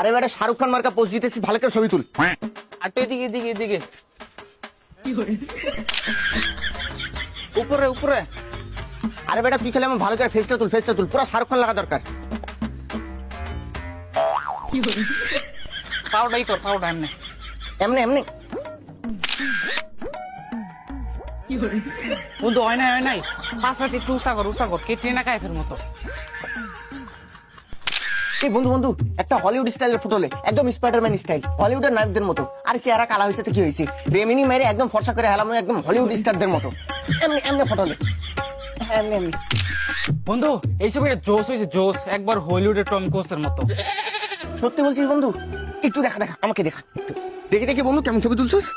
আরে বেটা শাহরুখ খান মার্কা পোস্ট দিতেছি, ভালো করে ছবি তুল। আর তো এদিকে এদিকে এদিকে উপরে উপরে। আরে বেটা তুই খেলে আমার ভালো করে ফেসটা তুল, পুরো শাহরুখ খান লাগা দরকার। পাউডাই কর, পাউডা এমনি এমনি এমনি বন্ধু। হয় নাই হয় নাই, পাশাপাশি একটু উষা কর কেটরিনা কাইফের মতো। এই বন্ধু বন্ধু একটা হলিউড স্টাইলের ফটোলে, একদম স্পাইডারম্যান স্টাইল, হলিউডের নায়কদের মতো। আর চেহারা কালা হয়েছে তো কি হয়েছে, রেমিনি মেরে একদম ফর্সা করে হেলাম, একদম হলিউড স্টারদের মতো। এমনি এমনি ফটোলে, এমনি এমনি। বন্ধু এইসব একটা জোস হয়েছে, জোস একবার হলিউডের টম ক্রুজের মতো। সত্যি বলছিস বন্ধু? একটু দেখা দেখা, আমাকে দেখা একটু। দেখে দেখে বন্ধু কেমন ছবি তুলছিস।